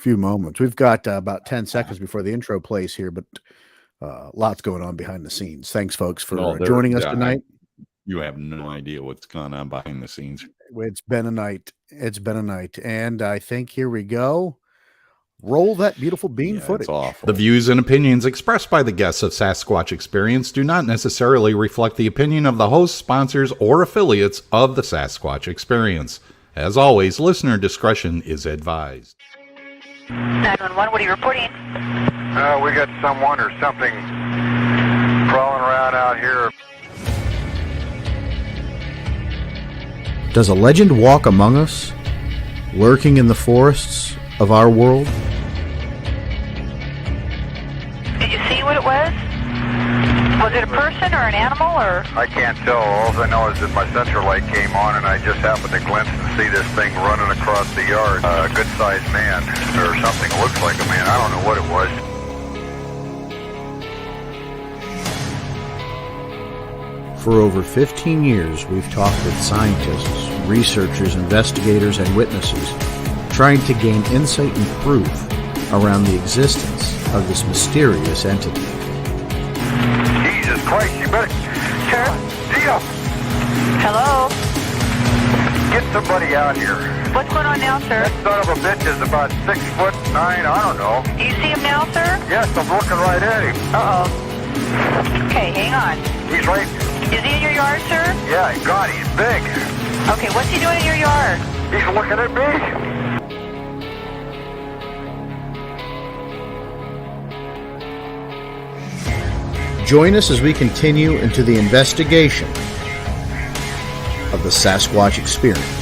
few moments. We've got about 10 seconds before the intro plays here, but lots going on behind the scenes. Thanks, folks, for joining us tonight. You have no idea what's going on behind the scenes. It's been a night. It's been a night. And I think here we go. Roll that beautiful bean footage. It's awful. The views and opinions expressed by the guests of Sasquatch Experience do not necessarily reflect the opinion of the hosts, sponsors, or affiliates of the Sasquatch Experience. As always, listener discretion is advised. 911, what are you reporting? We got someone or something crawling around out here. Does a legend walk among us, lurking in the forests of our world? Did you see what it was? Was it a person or an animal or? I can't tell. All I know is that my sensor light came on and I just happened to glimpse and see this thing running across the yard. A good-sized man or something. Looks like a man. I don't know what it was. For over 15 years, we've talked with scientists, researchers, investigators, and witnesses, trying to gain insight and proof around the existence of this mysterious entity. Jesus Christ, you better... Sure. Dio! Hello? Get somebody out here. What's going on now, sir? That son of a bitch is about 6'9", I don't know. Do you see him now, sir? Yes, I'm looking right at him. Uh-oh. Okay, hang on. He's right... Is he in your yard, sir? Yeah, God, he's big. Okay, what's he doing in your yard? He's looking at me. Join us as we continue into the investigation of the Sasquatch Experience.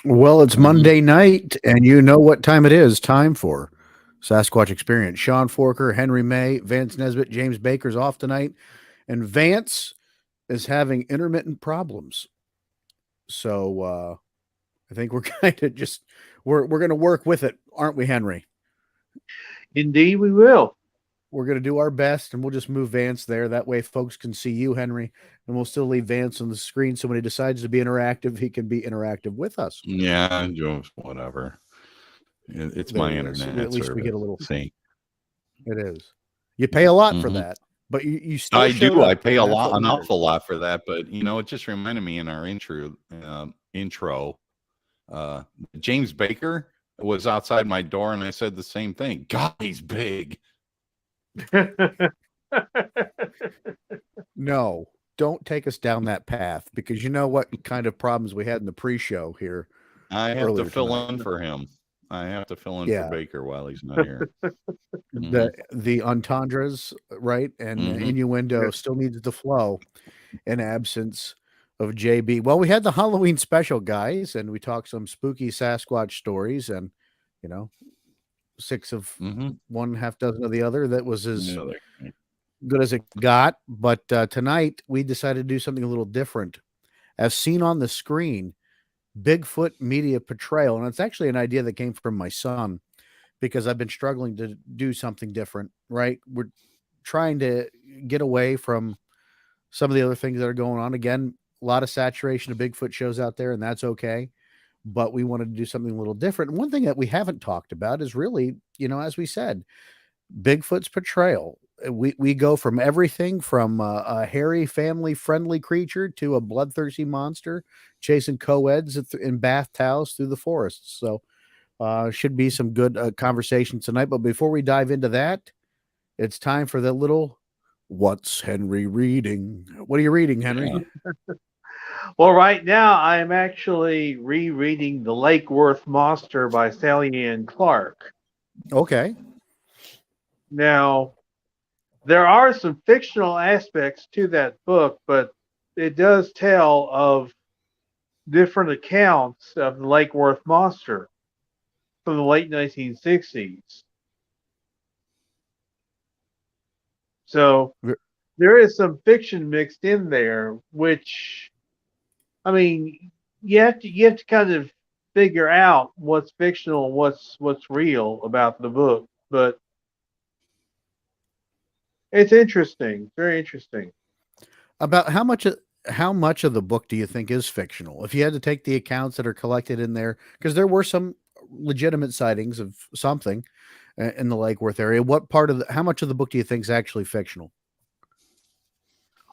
Well, it's Monday night, and you know what time it is. Time for Sasquatch Experience. Sean Forker, Henry May, Vance Nesbitt, James Baker's off tonight, and Vance is having intermittent problems. So I think we're kind of just we're going to work with it, aren't we, Henry? Indeed, we will. We're going to do our best, and we'll just move Vance there. That way folks can see you, Henry, and we'll still leave Vance on the screen. So when he decides to be interactive, he can be interactive with us. Yeah, whatever. It's my internet. At least we get a little. See, it is. You pay a lot for that, but you still. I do. I pay an awful lot for that. But it just reminded me in our intro. James Baker was outside my door, and I said the same thing. God, he's big. No, don't take us down that path, because you know what kind of problems we had in the pre-show here. I have to fill in for him. I have to fill in for Baker while he's not here. The entendres, right, and innuendo still needs to flow in absence of JB. Well, we had the Halloween special, guys, and we talked some spooky Sasquatch stories, and 6 of one, half dozen of the other. That was as good as it got. But tonight we decided to do something a little different. As seen on the screen, Bigfoot media portrayal. And it's actually an idea that came from my son, because I've been struggling to do something different, right? We're trying to get away from some of the other things that are going on. Again, a lot of saturation of Bigfoot shows out there, and that's okay. But we wanted to do something a little different. And one thing that we haven't talked about is really, as we said, Bigfoot's portrayal. We go from everything from a hairy, family-friendly creature to a bloodthirsty monster chasing co-eds in bath towels through the forests. So should be some good conversation tonight. But before we dive into that, it's time for the little What's Henry Reading? What are you reading, Henry? Well, right now I am actually rereading The Lake Worth Monster by Sally Ann Clark. Okay. Now, there are some fictional aspects to that book, but it does tell of different accounts of the Lake Worth Monster from the late 1960s. So there is some fiction mixed in there, which I mean, you have to kind of figure out what's fictional and what's real about the book. But it's interesting, very interesting. About how much of the book do you think is fictional? If you had to take the accounts that are collected in there, because there were some legitimate sightings of something in the Lake Worth area. What part of how much of the book do you think is actually fictional?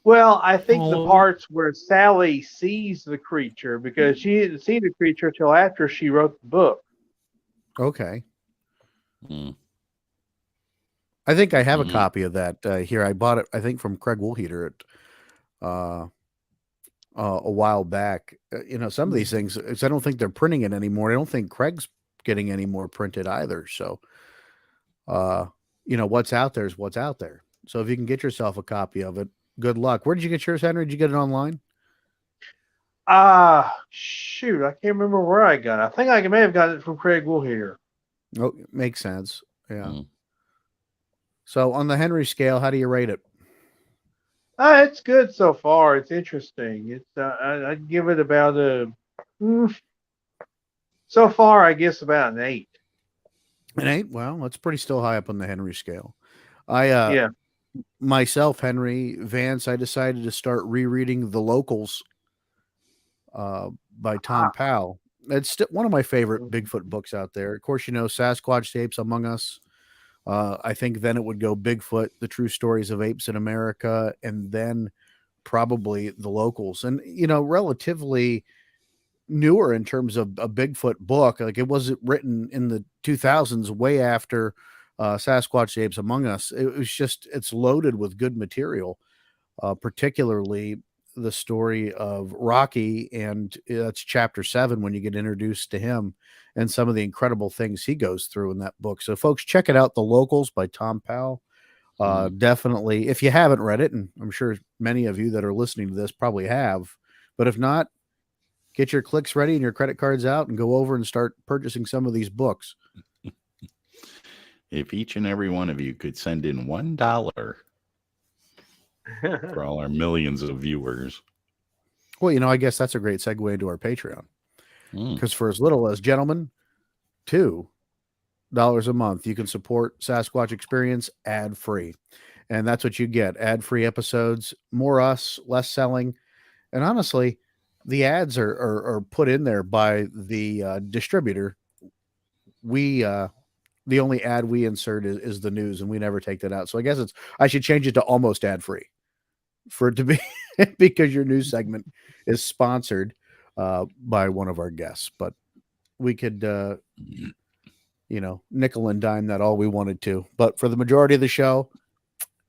Well, I think the Oh. parts where Sally sees the creature, because she didn't see the creature till after she wrote the book. Okay. Mm. I think I have a Mhm. copy of that here. I bought it, I think, from Craig Woolheater a while back. Some of these things, I don't think they're printing it anymore. I don't think Craig's getting any more printed either. So, what's out there is what's out there. So if you can get yourself a copy of it, good luck. Where did you get yours, Henry? Did you get it online? Shoot, I can't remember where I got it. I think I may have got it from Craig Woolheater. Oh, makes sense. Yeah. Mm. So on the Henry scale, how do you rate it? It's good so far. It's interesting. I'd give it about so far, I guess about an 8. An 8? Well, that's pretty still high up on the Henry scale. I Yeah. myself, Henry Vance, I decided to start rereading The Locals by Tom Powell. It's one of my favorite Bigfoot books out there. Of course, Sasquatch Apes Among Us. I think then it would go Bigfoot, The True Stories of Apes in America, and then probably The Locals. And, relatively newer in terms of a Bigfoot book. Like, it wasn't written in the 2000s, way after Sasquatch Apes Among Us. It's loaded with good material, particularly the story of Rocky, and that's chapter 7 when you get introduced to him and some of the incredible things he goes through in that book. So folks, check it out, The Locals by Tom Powell. Definitely, if you haven't read it, and I'm sure many of you that are listening to this probably have, but if not, get your clicks ready and your credit cards out and go over and start purchasing some of these books. If each and every one of you could send in $1 for all our millions of viewers. Well, I guess that's a great segue into our Patreon. Mm. Because for as little as, gentlemen, $2 a month, you can support Sasquatch Experience ad-free. And that's what you get. Ad-free episodes, more us, less selling. And honestly, the ads are put in there by the distributor. The only ad we insert is the news, and we never take that out. So I guess I should change it to almost ad-free for it to be because your news segment is sponsored by one of our guests. But we could nickel and dime that all we wanted to. But for the majority of the show,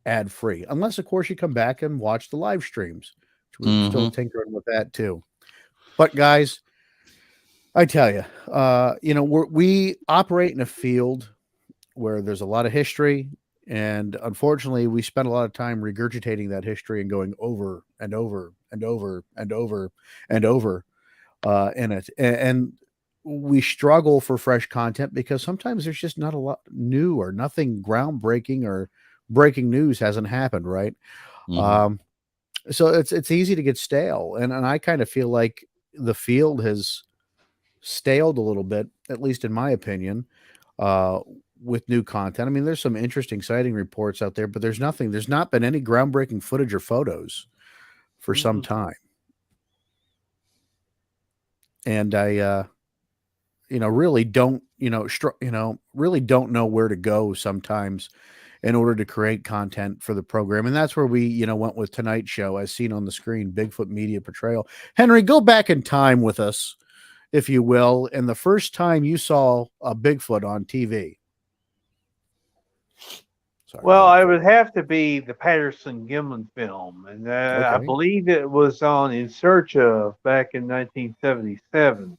ad-free. Unless, of course, you come back and watch the live streams. We're still tinkering with that too. But guys, I tell you, we operate in a field where there's a lot of history, and unfortunately, we spend a lot of time regurgitating that history and going over and over and over and over and over in it. And we struggle for fresh content because sometimes there's just not a lot new, or nothing groundbreaking or breaking news hasn't happened, right? So it's easy to get stale, and I kind of feel like the field has staled a little bit, at least in my opinion, with new content. I mean, there's some interesting sighting reports out there, but there's not been any groundbreaking footage or photos for some time. And I really don't know where to go sometimes in order to create content for the program. And that's where we, went with tonight's show, as seen on the screen, Bigfoot Media Portrayal. Henry, go back in time with us, if you will, and the first time you saw a Bigfoot on TV. Sorry, well, it would have to be the Patterson-Gimlin film, and I believe it was on In Search Of back in 1977.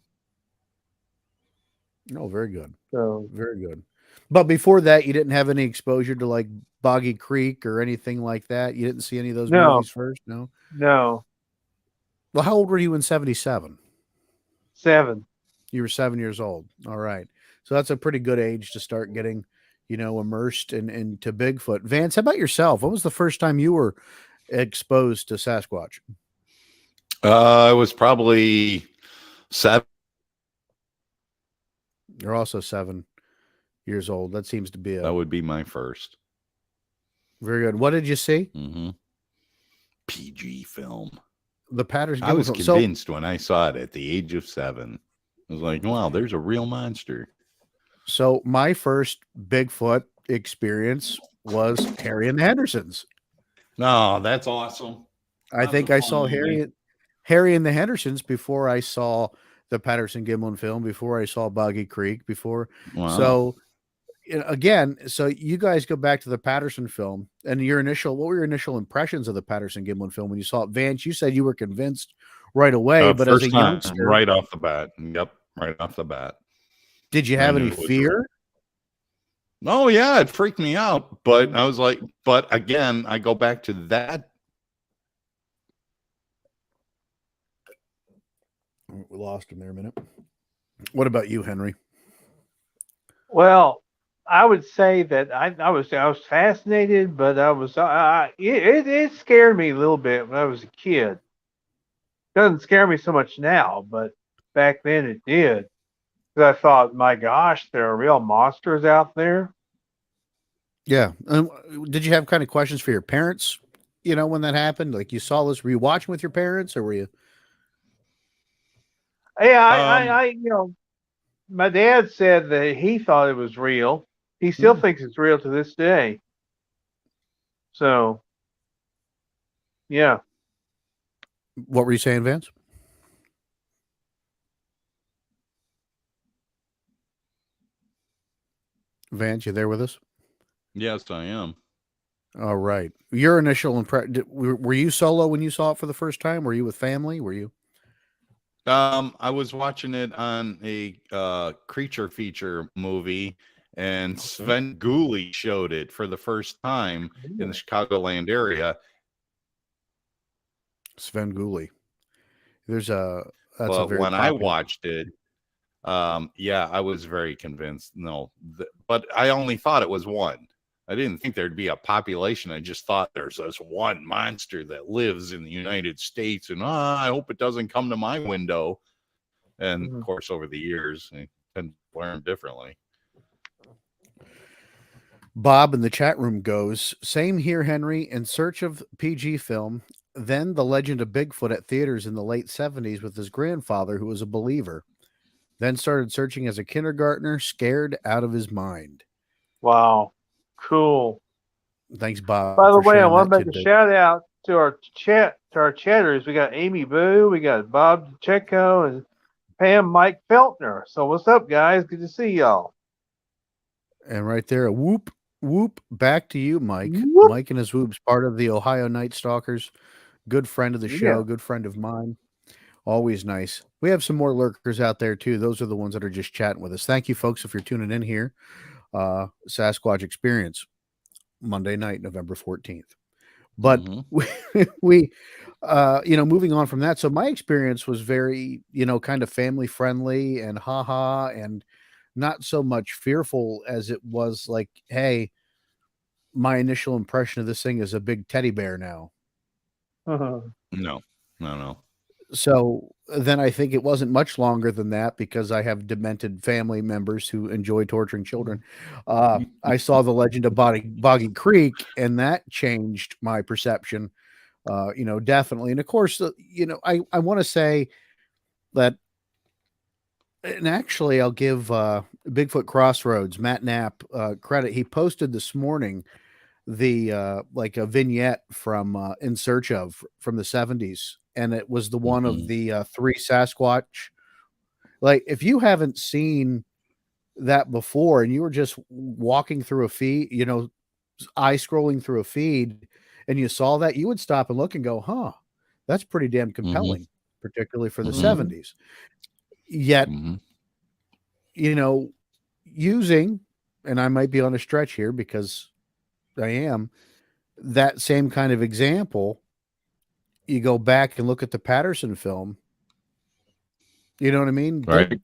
Oh, very good. So very good. But before that, you didn't have any exposure to like Boggy Creek or anything like that? You didn't see any of those movies first? No? No. Well, how old were you in 77? 7. You were 7 years old. All right. So that's a pretty good age to start getting, immersed into Bigfoot. Vance, how about yourself? When was the first time you were exposed to Sasquatch? I was probably 7. You're also 7 years old. That seems to be That would be my first. very good. What did you see? PG film. The Patterson. I was film. convinced when I saw it at the age of 7. I was like, wow, there's a real monster. So my first Bigfoot experience was Harry and the Hendersons. No, that's awesome. I think I saw Harry and the Hendersons before I saw the Patterson Gimlin film, before I saw Boggy Creek, before. Wow. So again, so you guys go back to the Patterson film and what were your initial impressions of the Patterson Gimlin film when you saw it? Vance, you said you were convinced right away, but as a youngster, right off the bat. Yep, right off the bat. Did you have any fear? Oh yeah, it freaked me out. But I was like, but again, I go back to that. We lost him there a minute. What about you, Henry? Well, I would say that I was fascinated, but it scared me a little bit when I was a kid. Doesn't scare me so much now, but back then it did. Because I thought, my gosh, there are real monsters out there. Yeah. Did you have kind of questions for your parents? You know, when that happened, like you saw this, were you watching with your parents, or were you? Yeah, my dad said that he thought it was real. He still thinks it's real to this day. So, yeah. What were you saying, Vance? Vance, you there with us? Yes, I am. All right. Your initial impression, were you solo when you saw it for the first time? Were you with family? Were you? I was watching it on a creature feature movie, and Sven Gulli showed it for the first time in the Chicagoland area. Sven Gulli. That's when I watched it, yeah, I was very convinced. No, but I only thought it was one. I didn't think there'd be a population. I just thought there's this one monster that lives in the United States, and I hope it doesn't come to my window. And of course, over the years, I tend to learn differently. Bob in the chat room goes, same here, Henry. In search of PG film, then The Legend of Bigfoot at theaters in the late 70s with his grandfather, who was a believer. Then started searching as a kindergartner, scared out of his mind. Wow. Cool. Thanks, Bob. By the way, I want to make a shout out to our chatters. We got Amy Boo, we got Bob DeCecco, and Pam Mike Feltner. So what's up, guys? Good to see y'all. And right there, a whoop, whoop, back to you, Mike. Whoop. Mike and his whoops, part of the Ohio Night Stalkers. Good friend of the show, good friend of mine. Always nice. We have some more lurkers out there, too. Those are the ones that are just chatting with us. Thank you, folks, if you're tuning in here. Sasquatch Experience, Monday night, November 14th. But we moving on from that. So my experience was very, kind of family friendly and haha, and not so much fearful as it was like, hey, my initial impression of this thing is a big teddy bear now. No. So then I think it wasn't much longer than that, because I have demented family members who enjoy torturing children. I saw The Legend of Boggy Creek, and that changed my perception, definitely. And of course, I want to say that, and actually I'll give Bigfoot Crossroads, Matt Knapp, credit. He posted this morning the like a vignette from In Search Of from the 70s, and it was the one of the 3 Sasquatch. Like, if you haven't seen that before and you were just walking through a feed, eye scrolling through a feed, and you saw that, you would stop and look and go, that's pretty damn compelling, particularly for the 70s. Yet, using, and I might be on a stretch here because I am, that same kind of example, you go back and look at the Patterson film. You know what I mean? Right.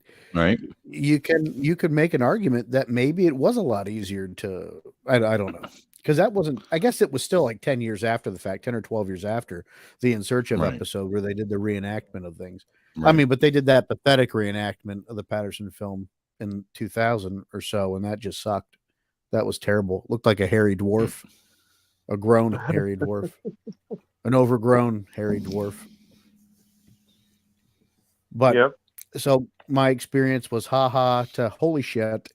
You could make an argument that maybe it was a lot easier to, I don't know. because that wasn't, I guess it was still like 10 years after the fact, 10 or 12 years after the In Search of episode where they did the reenactment of things. I mean, but they did that pathetic reenactment of the Patterson film in 2000 or so, and that just sucked. That was terrible. Looked like a hairy dwarf, a grown hairy dwarf, an overgrown hairy dwarf. But so my experience was haha to holy shit,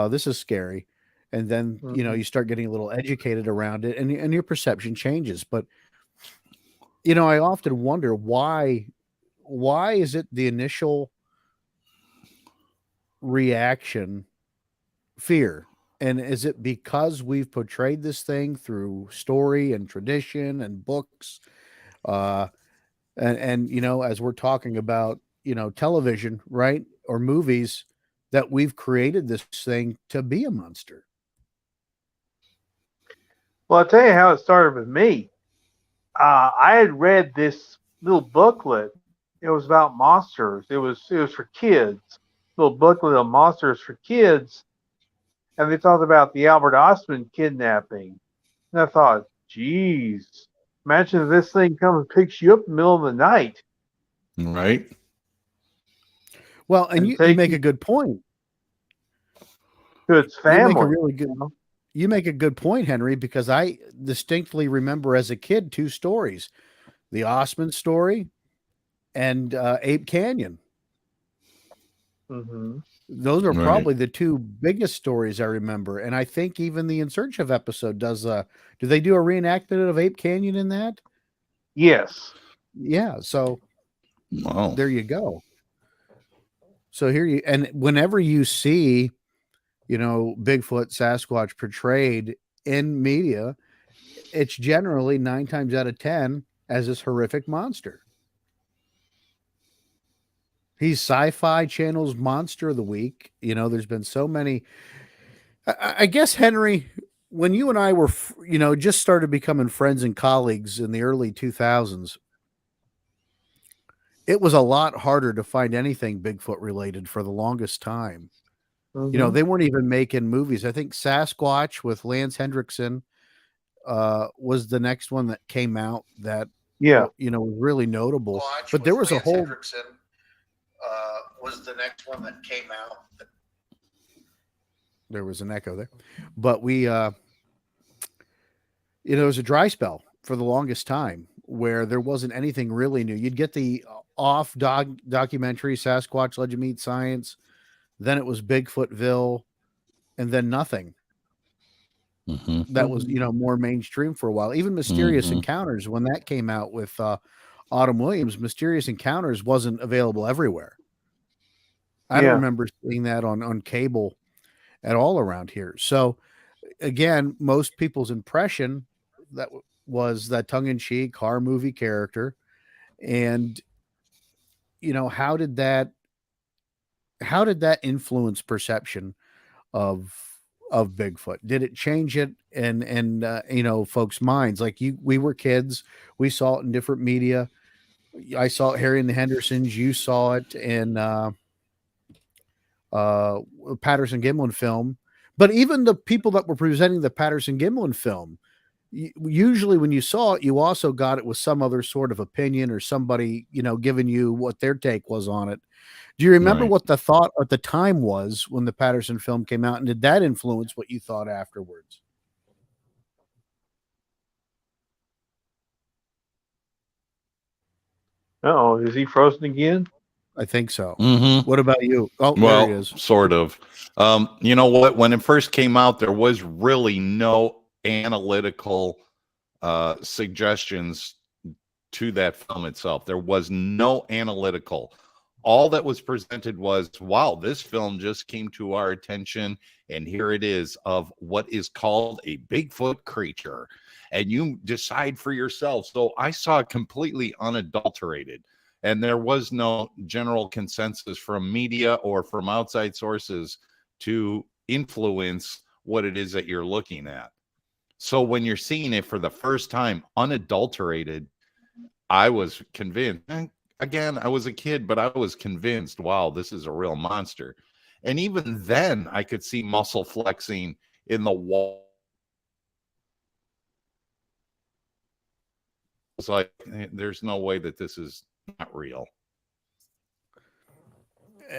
this is scary. And then, you know, you start getting a little educated around it and your perception changes. But, you know, I often wonder why is it the initial reaction fear? And is it because we've portrayed this thing through story and tradition and books? And you know, as we're talking about, you know, television, right? Or movies, that we've created this thing to be a monster. Well, I'll tell you how it started with me. I had read this little booklet. It was about monsters. It was for kids. Little booklet of monsters for kids. And they talked about the Albert Ostman kidnapping. And I thought, geez, imagine if this thing comes and picks you up in the middle of the night. Right. Well, and you make a good point. To its family. You make a really good, you make a good point, Henry, because I distinctly remember as a kid 2 stories, the Ostman story and Ape Canyon. Mm-hmm. Those are probably the 2 biggest stories I remember. And I think even the In Search of episode does, do they do a reenactment of Ape Canyon in that? Yes. Yeah. So there you go. So here you, and whenever you see, you know, Bigfoot, Sasquatch portrayed in media, it's generally 9 times out of 10 as this horrific monster. He's Sci-Fi Channel's Monster of the Week. You know, there's been so many. I guess, Henry, when you and I were, you know, just started becoming friends and colleagues in the early 2000s, it was a lot harder to find anything Bigfoot related for the longest time. You know, they weren't even making movies. I think Sasquatch with Lance Hendrickson was the next one that came out that, you know, was really notable. But there was a whole. Was the next one that came out. There was an echo there. But we, you know, it was a dry spell for the longest time where there wasn't anything really new. You'd get the off documentary, Sasquatch Legend Meets Science. Then it was Bigfootville, and then nothing. That was, you know, more mainstream for a while. Even Mysterious Encounters, when that came out with Autumn Williams, Mysterious Encounters wasn't available everywhere. I don't remember seeing that on cable at all around here. So again, most people's impression that was that tongue-in-cheek horror movie character. And, you know, how did that influence perception of Bigfoot? Did it change it and you know, folks' minds? Like we were kids, we saw it in different media. I saw it, Harry and the Hendersons. You saw it in Patterson Gimlin film. But even the people that were presenting the Patterson Gimlin film, usually when you saw it, you also got it with some other sort of opinion or somebody, you know, giving you what their take was on it. Do you remember what the thought at the time was when the Patterson film came out? And did that influence what you thought afterwards? Uh-oh, is he frozen again? I think so. What about you? Oh, well, there he is. Sort of. You know what? When it first came out, there was really no analytical suggestions to that film itself. There was no analytical. All that was presented was, wow, this film just came to our attention, and here it is, of what is called a Bigfoot creature. And you decide for yourself. So I saw it completely unadulterated. And there was no general consensus from media or from outside sources to influence what it is that you're looking at. So when you're seeing it for the first time, unadulterated, I was convinced. And again, I was a kid, but I was convinced, wow, this is a real monster. And even then, I could see muscle flexing in the wall was like, there's no way that this is not real.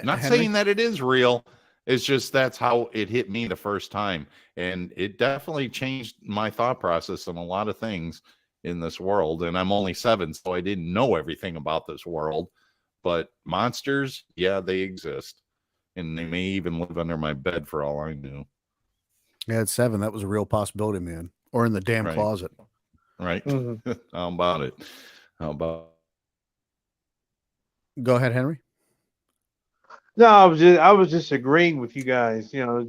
Not Henry? saying that it is real. It's just that's how it hit me the first time. And it definitely changed my thought process on a lot of things in this world. And I'm only 7, so I didn't know everything about this world. But monsters, yeah, they exist. And they may even live under my bed for all I knew. Yeah, at 7, that was a real possibility, man. Or in the damn Right. closet. Right? Mhm. How about it? How about Go ahead, Henry. No, I was just agreeing with you guys. You know,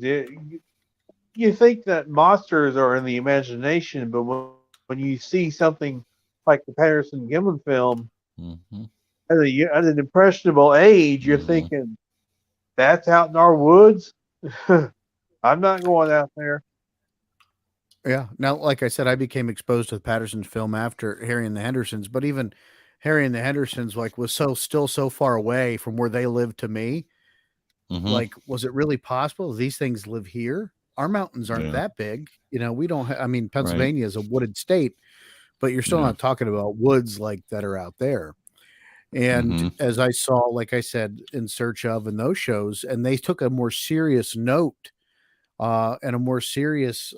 you think that monsters are in the imagination, but when you see something like the Patterson Gimlin film Mhm. at an impressionable age, you're Mhm. thinking that's out in our woods. I'm not going out there. Yeah. Now, like I said, I became exposed to the Patterson film after Harry and the Hendersons, but even Harry and the Hendersons was still so far away from where they lived to me. Mhm. Like, was it really possible these things live here? Our mountains aren't Yeah. that big. We don't I mean, Right. Pennsylvania is a wooded state, but you're still Yeah. not talking about woods like that are out there. And Mhm. as I saw, like I said, In Search of and those shows, and they took a more serious note and a more serious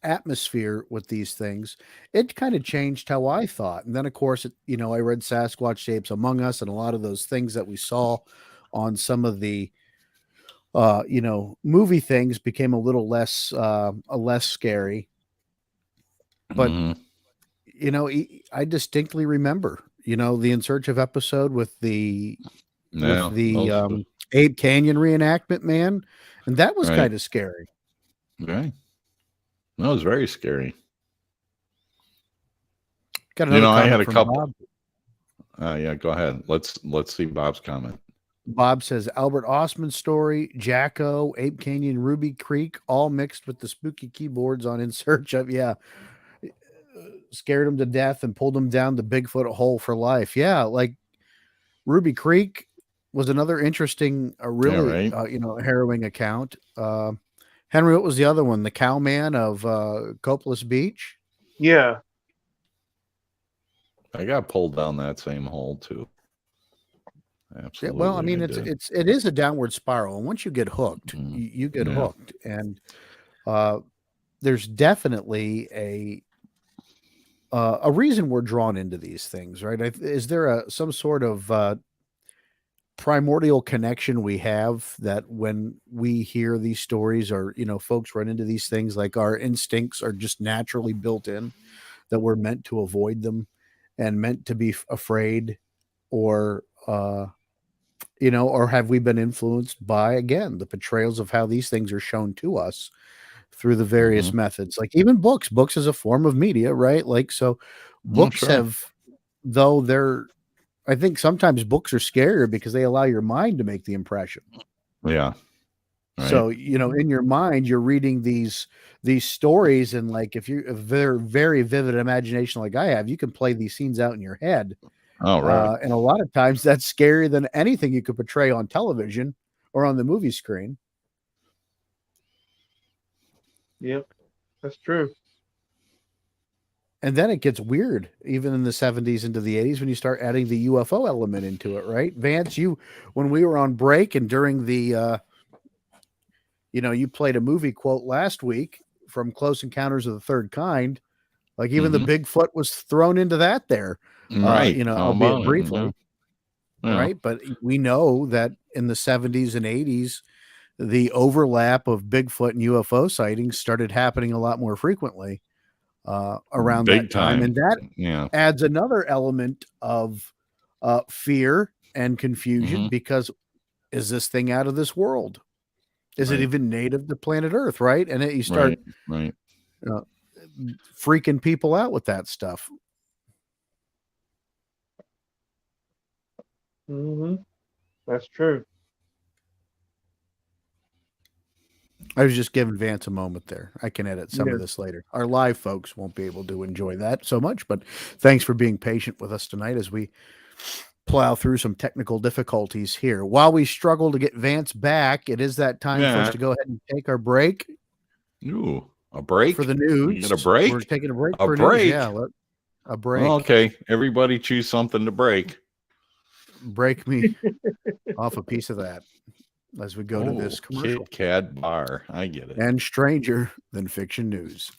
atmosphere with these things, it kind of changed how I thought. And then, of course, I read Sasquatch Tapes Among Us, and a lot of those things that we saw on some of the movie things became a little less scary. But Mhm. I distinctly remember the In Search of episode with the Yeah. Those- Abe Canyon reenactment, man, and that was Right. kind of scary. Right. That was very scary. Got another I comment had a from couple. Bob. Yeah, go ahead. Let's see Bob's comment. Bob says Albert Ostman story, Jacko, Ape Canyon, Ruby Creek, all mixed with the spooky keyboards on In Search of. Yeah, scared him to death and pulled him down the Bigfoot hole for life. Yeah, like Ruby Creek was another interesting, really, right. Harrowing account. Henry, what was the other one? The Cowman of Copeless Beach. Yeah. I got pulled down that same hole too. Absolutely. Yeah, well, I mean, it is a downward spiral, and once you get hooked, you get hooked, and there's definitely a reason we're drawn into these things, right? Is there some sort of primordial connection we have that when we hear these stories, or folks run into these things, like our instincts are just naturally built in, that we're meant to avoid them and meant to be afraid, or or have we been influenced by, again, the portrayals of how these things are shown to us through the various methods, like even books is a form of media, right? Like, so books have, though I think sometimes books are scarier because they allow your mind to make the impression. Yeah. Right. So, in your mind, you're reading these stories, and like, if you're a very, very vivid imagination like I have, you can play these scenes out in your head. Oh, right. And a lot of times that's scarier than anything you could portray on television or on the movie screen. Yep. That's true. And then it gets weird, even in the 70s into the 80s, when you start adding the UFO element into it, right? Vance, when we were on break and during the, you played a movie quote last week from Close Encounters of the Third Kind. Like, even the Bigfoot was thrown into that there, Right. albeit briefly. Yeah. Right. But we know that in the 70s and 80s, the overlap of Bigfoot and UFO sightings started happening a lot more frequently around that time. And that adds another element of fear and confusion, because is this thing out of this world? Is it even native to planet Earth? Right. And you start freaking people out with that stuff. That's true. I was just giving Vance a moment there. I can edit some of this later. Our live folks won't be able to enjoy that so much, but thanks for being patient with us tonight as we plow through some technical difficulties here. While we struggle to get Vance back, it is that time for us to go ahead and take our break. Ooh. A break? For the news. You get a break? We're taking a break A for break? news. Yeah, a break. Okay, everybody choose something to break. Break me off a piece of that as we go to this commercial. Kit Kat bar. I get it. And stranger than fiction news.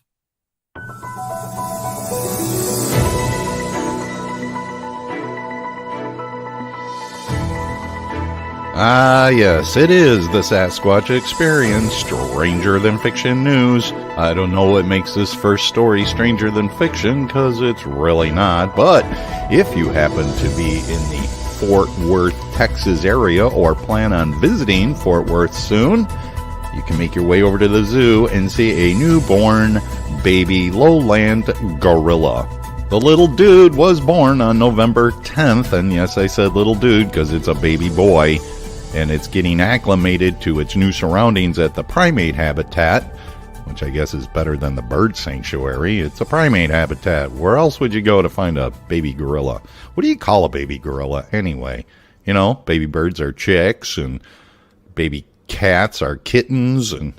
Ah, yes, it is the Sasquatch Experience, Stranger Than Fiction News. I don't know what makes this first story stranger than fiction, because it's really not, but if you happen to be in the Fort Worth, Texas area, or plan on visiting Fort Worth soon, you can make your way over to the zoo and see a newborn baby lowland gorilla. The little dude was born on November 10th, and yes, I said little dude because it's a baby boy, and it's getting acclimated to its new surroundings at the primate habitat, which I guess is better than the bird sanctuary. It's a primate habitat. Where else would you go to find a baby gorilla? What do you call a baby gorilla anyway? You know, baby birds are chicks, and baby cats are kittens, and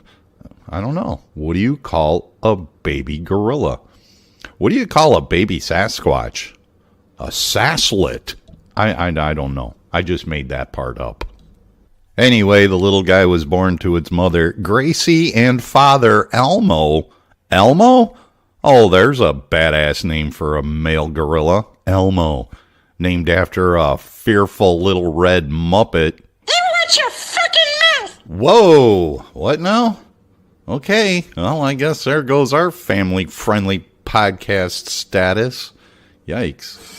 I don't know. What do you call a baby gorilla? What do you call a baby Sasquatch? A saslet. I don't know. I just made that part up. Anyway, the little guy was born to its mother, Gracie, and father, Elmo. Elmo? Oh, there's a badass name for a male gorilla. Elmo. Named after a fearful little red Muppet. Watch your fucking mouth! Whoa! What now? Okay, well, I guess there goes our family-friendly podcast status. Yikes.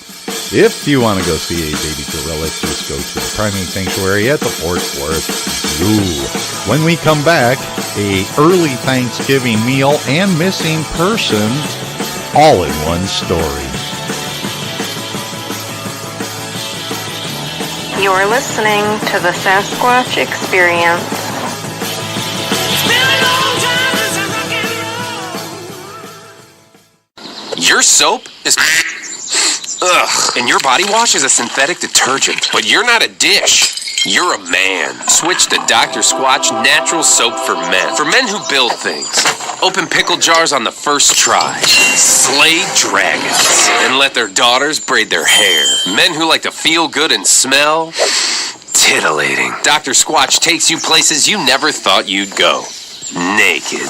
If you want to go see a baby gorilla, just go to the primate sanctuary at the Fort Worth Zoo. When we come back, a early Thanksgiving meal and missing person, all in one story. You're listening to the Sasquatch Experience. Your soap is ugh, and your body wash is a synthetic detergent. But you're not a dish. You're a man. Switch to Dr. Squatch Natural Soap for Men. For men who build things. Open pickle jars on the first try. Slay dragons. And let their daughters braid their hair. Men who like to feel good and smell titillating. Dr. Squatch takes you places you never thought you'd go. Naked.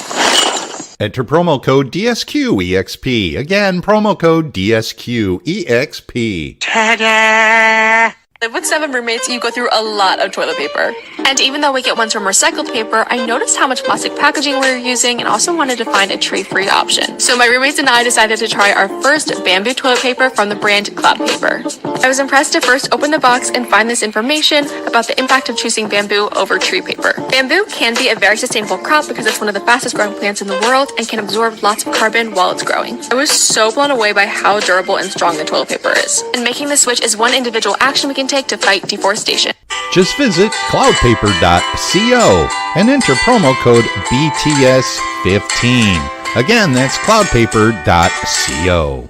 Enter promo code DSQEXP. Again, promo code DSQEXP. Ta-da! Live with 7 roommates, you go through a lot of toilet paper. And even though we get ones from recycled paper, I noticed how much plastic packaging we were using and also wanted to find a tree-free option. So my roommates and I decided to try our first bamboo toilet paper from the brand Cloud Paper. I was impressed to first open the box and find this information about the impact of choosing bamboo over tree paper. Bamboo can be a very sustainable crop because it's one of the fastest growing plants in the world and can absorb lots of carbon while it's growing. I was so blown away by how durable and strong the toilet paper is. And making the switch is one individual action we can take to fight deforestation. Just visit cloudpaper.co and enter promo code BTS15. Again, that's cloudpaper.co.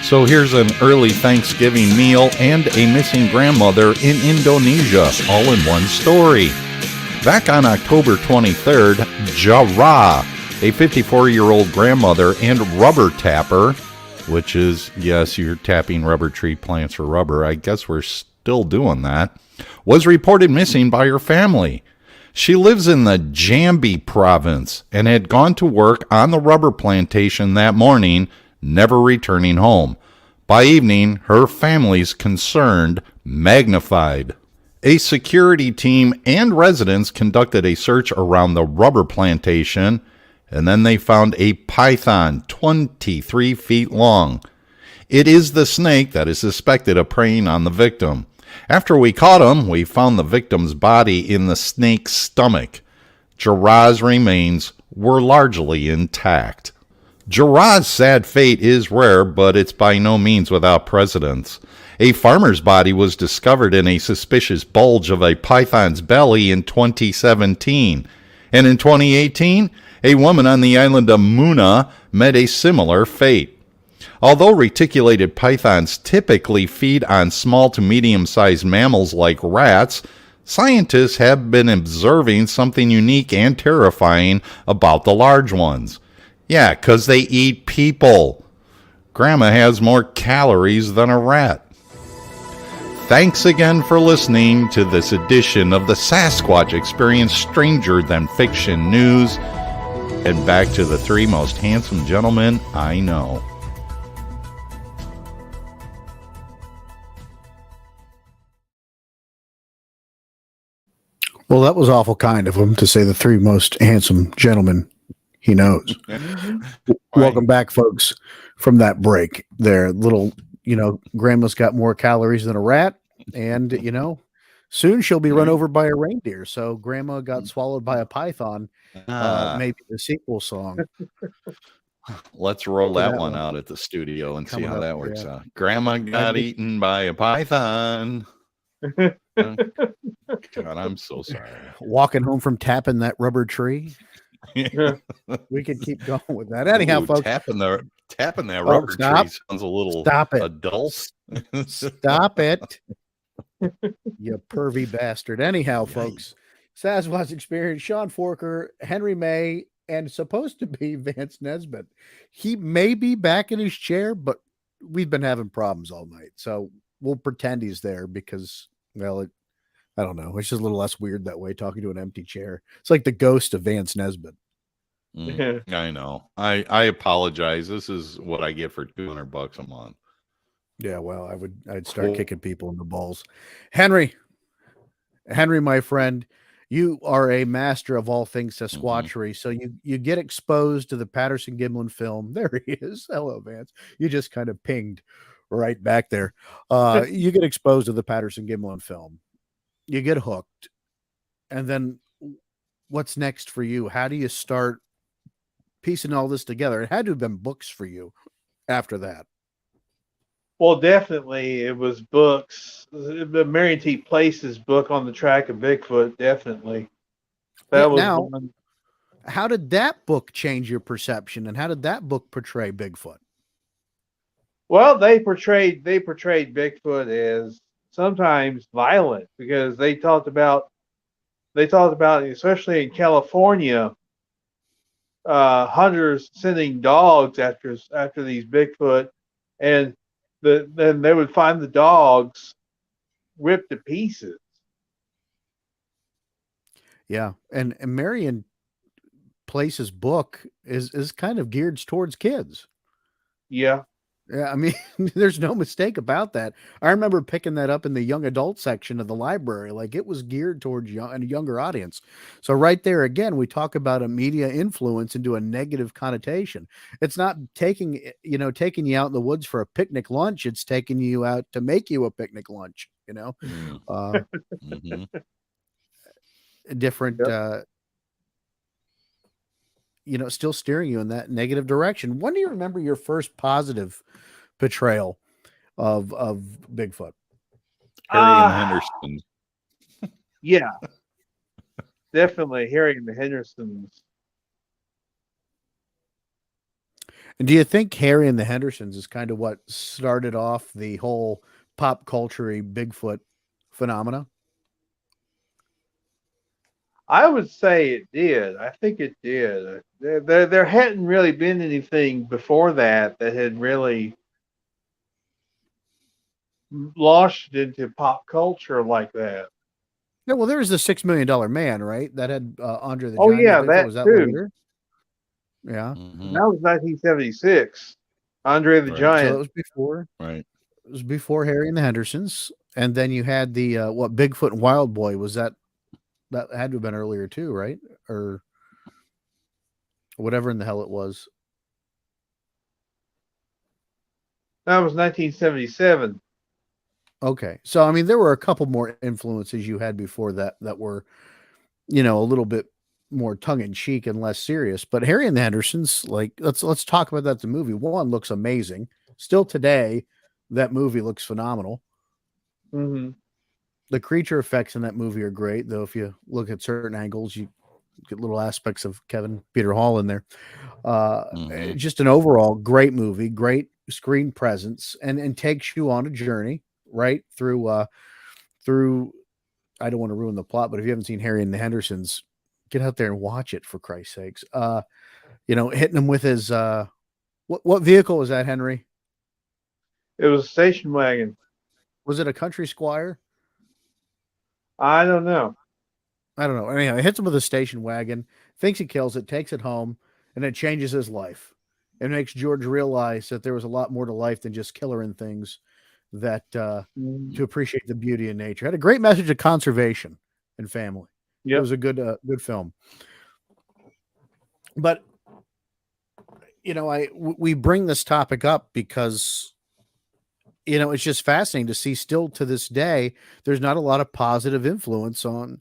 So here's an early Thanksgiving meal and a missing grandmother in Indonesia, all in one story. Back on October 23rd, Jara, a 54-year-old grandmother and rubber tapper, which is, yes, you're tapping rubber tree plants for rubber, I guess we're still doing that, was reported missing by her family. She lives in the Jambi province and had gone to work on the rubber plantation that morning, never returning home. By evening, her family's concern magnified. A security team and residents conducted a search around the rubber plantation, and then they found a python 23 feet long. It is the snake that is suspected of preying on the victim. After we caught him, we found the victim's body in the snake's stomach. Jara's remains were largely intact. Jara's sad fate is rare, but it's by no means without precedence. A farmer's body was discovered in a suspicious bulge of a python's belly in 2017. And in 2018, a woman on the island of Muna met a similar fate. Although reticulated pythons typically feed on small to medium-sized mammals like rats, scientists have been observing something unique and terrifying about the large ones. Yeah, 'cause they eat people. Grandma has more calories than a rat. Thanks again for listening to this edition of the Sasquatch Experience Stranger Than Fiction News. And back to the three most handsome gentlemen I know. Well, that was awful kind of him to say the three most handsome gentlemen he knows. Welcome back, folks, from that break. Their little, grandma's got more calories than a rat, and soon she'll be run over by a reindeer. So grandma got swallowed by a python. Maybe the sequel song. Let's roll that one out at the studio and see how that works out. Grandma got eaten by a python. God, I'm so sorry. Walking home from tapping that rubber tree. We could keep going with that. Anyhow, folks, tapping that rubber tree sounds a little adult. Stop it. You pervy bastard. Anyhow, folks, Sasquatch Experience, Sean Forker, Henry May, and supposed to be Vance Nesbitt. He may be back in his chair, but we've been having problems all night. So we'll pretend he's there because, well, I don't know. It's just a little less weird that way, talking to an empty chair. It's like the ghost of Vance Nesbitt. I know. I apologize. This is what I get for $200 a month. Yeah, well, I'd start kicking people in the balls. Henry, my friend, you are a master of all things Sasquatchery. So you get exposed to the Patterson-Gimlin film. There he is. Hello, Vance. You just kind of pinged right back there. You get exposed to the Patterson-Gimlin film. You get hooked. And then what's next for you? How do you start piecing all this together? It had to have been books for you after that. Well, definitely it was books. The Marion T. Place's book On the Track of Bigfoot, definitely. That was one. How did that book change your perception, and how did that book portray Bigfoot? Well, they portrayed Bigfoot as sometimes violent, because they talked about especially in California, hunters sending dogs after these Bigfoot, and then they would find the dogs ripped to pieces. Yeah, and Marion Place's book is kind of geared towards kids. Yeah. Yeah, I mean, there's no mistake about that. I remember picking that up in the young adult section of the library. Like, it was geared towards a younger audience. So right there, again, we talk about a media influence into a negative connotation. It's not taking you out in the woods for a picnic lunch. It's taking you out to make you a picnic lunch, different, still steering you in that negative direction. When do you remember your first positive portrayal of Bigfoot? Harry and the Hendersons. Yeah, definitely Harry and the Hendersons. And do you think Harry and the Hendersons is kind of what started off the whole pop culture Bigfoot phenomena? I would say it did. I think it did. There hadn't really been anything before that had really launched into pop culture like that. Yeah, well, there was the $6 Million Man, right? That had Andre the Oh, Giant. yeah, was that too. later? Yeah. That was 1976. Andre the Giant. So it was before. Right. It was before Harry and the Hendersons. And then you had the Bigfoot and Wild Boy. Was that had to have been earlier too, right? Or whatever in the hell it was. That was 1977. Okay. So, I mean, there were a couple more influences you had before that were, a little bit more tongue-in-cheek and less serious. But Harry and the Hendersons, like, let's talk about that. The movie, one, looks amazing. Still today, that movie looks phenomenal. Mm-hmm. The creature effects in that movie are great, though. If you look at certain angles, you get little aspects of Kevin Peter Hall in there. Just an overall great movie, great screen presence and takes you on a journey, right? Through I don't want to ruin the plot, but if you haven't seen Harry and the Hendersons, get out there and watch it for Christ's sakes. Hitting him with his what vehicle was that, Henry? It was a station wagon. Was it a country squire? I don't know. I don't know. Anyhow, he hits him with a station wagon, thinks he kills it, takes it home, and it changes his life. It makes George realize that there was a lot more to life than just killing things, that to appreciate the beauty of nature. Had a great message of conservation and family. It was a good film. But we bring this topic up because it's just fascinating to see still to this day there's not a lot of positive influence on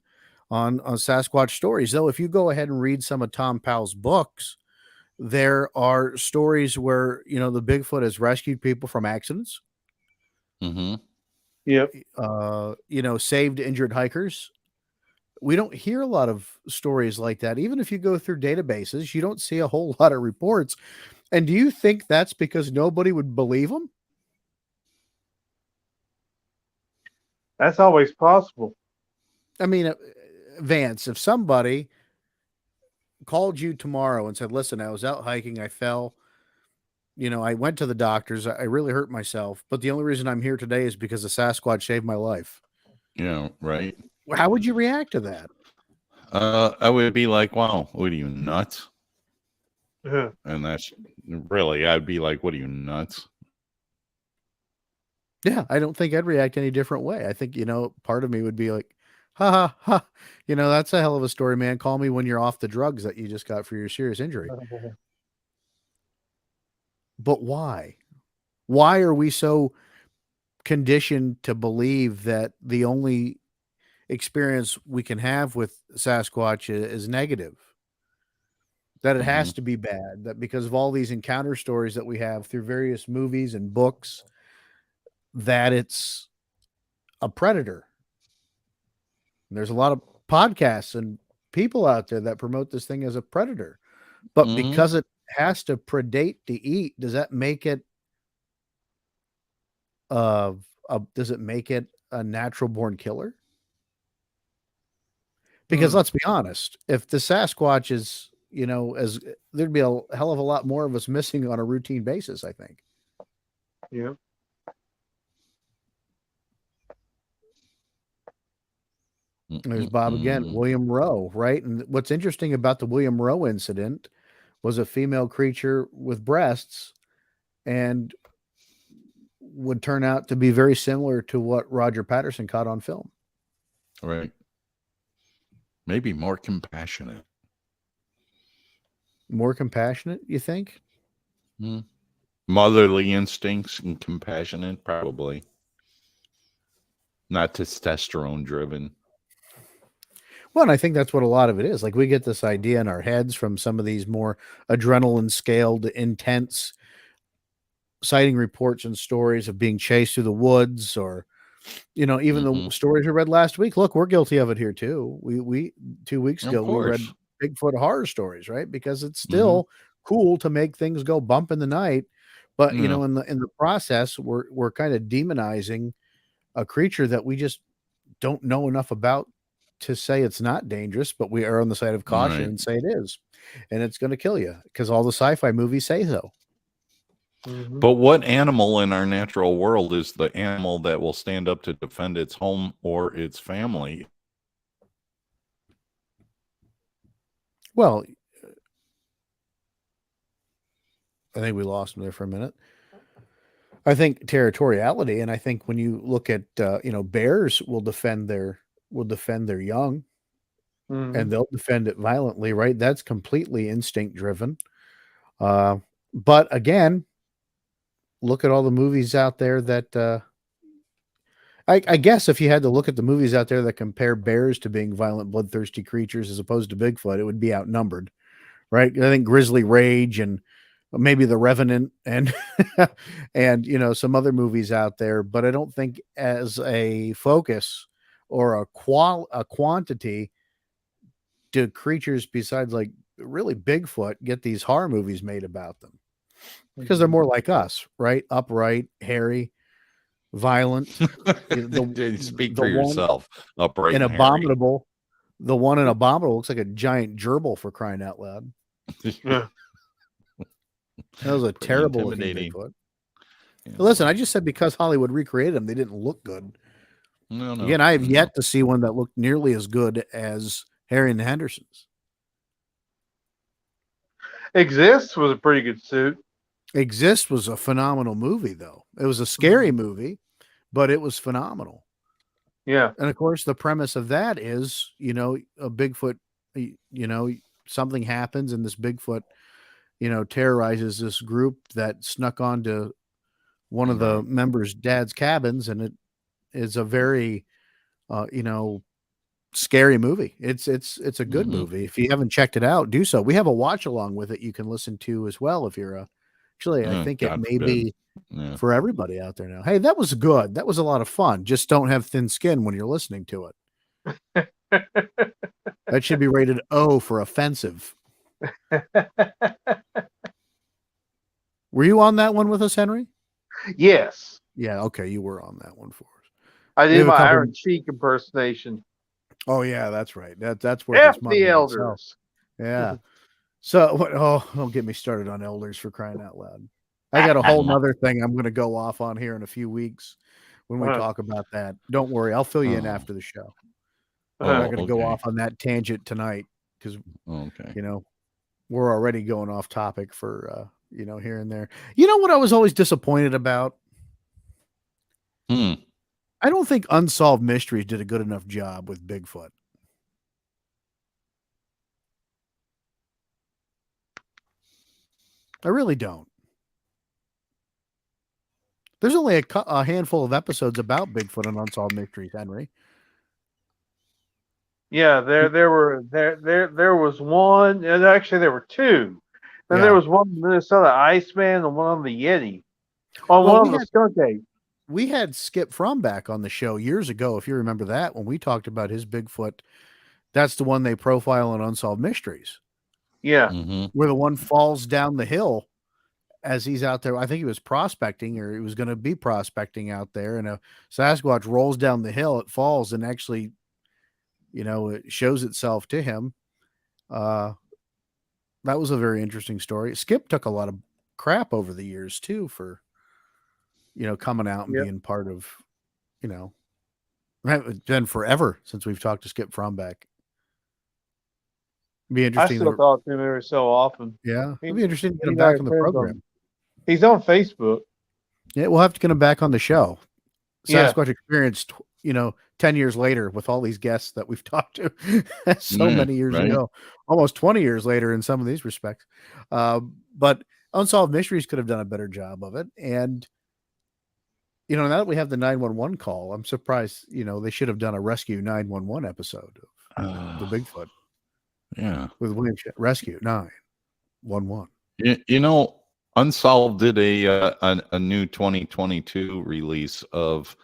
Sasquatch stories. Though if you go ahead and read some of Tom Powell's books, there are stories where the Bigfoot has rescued people from accidents. Mm-hmm. Yep. Saved injured hikers. We don't hear a lot of stories like that. Even if you go through databases, you don't see a whole lot of reports. And do you think that's because nobody would believe them? That's always possible. I mean, Vance, if somebody called you tomorrow and said, listen, I was out hiking, I fell, I went to the doctors, I really hurt myself, but the only reason I'm here today is because the Sasquatch saved my life. Yeah, right. How would you react to that? I would be like, wow, what are you, nuts? Uh-huh. And that's really, I'd be like, what are you, nuts? Yeah, I don't think I'd react any different way. I think, part of me would be like, ha ha ha, that's a hell of a story, man. Call me when you're off the drugs that you just got for your serious injury. But why? Why are we so conditioned to believe that the only experience we can have with Sasquatch is negative? That it has to be bad, that because of all these encounter stories that we have through various movies and books, that it's a predator. And there's a lot of podcasts and people out there that promote this thing as a predator, but because it has to predate to eat, does that make it does it make it a natural born killer? Because let's be honest, if the Sasquatch is, as there'd be a hell of a lot more of us missing on a routine basis, I think. Yeah. There's Bob again, William Rowe, right? And what's interesting about the William Rowe incident was a female creature with breasts and would turn out to be very similar to what Roger Patterson caught on film. Right. Maybe more compassionate. More compassionate, you think? Motherly instincts and compassionate, probably. Not testosterone driven. Well, and I think that's what a lot of it is. Like, we get this idea in our heads from some of these more adrenaline scaled, intense sighting reports and stories of being chased through the woods, or, even the stories we read last week. Look, we're guilty of it here too. We 2 weeks ago, we read Bigfoot horror stories, right? Because it's still cool to make things go bump in the night. But, in the process, we're kind of demonizing a creature that we just don't know enough about to say it's not dangerous, but we are on the side of caution and say it is, and it's going to kill you because all the sci-fi movies say so. But what animal in our natural world is the animal that will stand up to defend its home or its family? Well, I think we lost him there for a minute. I think territoriality, and I think when you look at bears will defend their young, and they'll defend it violently, right? That's completely instinct driven. But again, look at all the movies out there that I guess if you had to look at the movies out there that compare bears to being violent, bloodthirsty creatures as opposed to Bigfoot, it would be outnumbered, right? I think Grizzly Rage and maybe The Revenant and and some other movies out there, but I don't think as a focus or a quantity do creatures besides like really Bigfoot get these horror movies made about them. because they're more like us, right? Upright, hairy, violent. Speak for yourself. Upright and and abominable. The one in Abominable looks like a giant gerbil, for crying out loud. Yeah. That was a Pretty terrible looking intimidating. Bigfoot. Yeah. Listen, I just said because Hollywood recreated them, they didn't look good. No. Again, I have yet to see one that looked nearly as good as Harry and the Hendersons. Exist was a pretty good suit. Exist was a phenomenal movie, though. It was a scary movie, but it was phenomenal. Yeah. And of course, the premise of that is, a Bigfoot, something happens and this Bigfoot, terrorizes this group that snuck onto one of the members' dad's cabins. And it is a very, scary movie. It's a good movie. If you haven't checked it out, do so. We have a watch along with it you can listen to as well. If you're I think it may be for everybody out there now. Hey, that was good. That was a lot of fun. Just don't have thin skin when you're listening to it. That should be rated O for offensive. Were you on that one with us, Henry? Yes. Yeah. Okay. You were on that one for us. I We did have a my couple- Iron Cheek impersonation. Oh yeah, that's right. That's where F it's money the in itself. elders. Yeah. So don't get me started on elders, for crying out loud. I got a whole nother thing I'm going to go off on here in a few weeks when we talk about that. Don't worry. I'll fill you in after the show. I'm not going to go off on that tangent tonight because, we're already going off topic for, here and there. You know what I was always disappointed about? I don't think Unsolved Mysteries did a good enough job with Bigfoot. I really don't. There's only a handful of episodes about Bigfoot and Unsolved Mysteries, Henry. Yeah, there was one, and actually there were two. Then Yeah. there was one Minnesota Iceman and one on the Yeti. Oh, Well, one we on the had- skunk ape. We had Skip Fromm back on the show years ago, if you remember that, when we talked about his Bigfoot. That's the one they profile in Unsolved Mysteries, Yeah. where the one falls down the hill as he's out there. I think he was prospecting, or he was going to be prospecting out there, and a Sasquatch rolls down the hill. It falls and actually, it shows itself to him. That was a very interesting story. Skip took a lot of crap over the years too for, coming out and being part of, it's been forever since we've talked to Skip Fromback. Be I interesting. still talk to him every so often. Yeah, it'd be interesting to get He him back and on the I are friends program. He's on Facebook. Yeah, we'll have to get him back on the show. Yeah. Sasquatch Experience, 10 years later with all these guests that we've talked to so many years ago, almost 20 years later in some of these respects. But Unsolved Mysteries could have done a better job of it. And, now that we have the 911 call, I'm surprised, they should have done a Rescue 911 episode of the Bigfoot. Yeah. With William Rescue 911. Unsolved did a new 2022 release of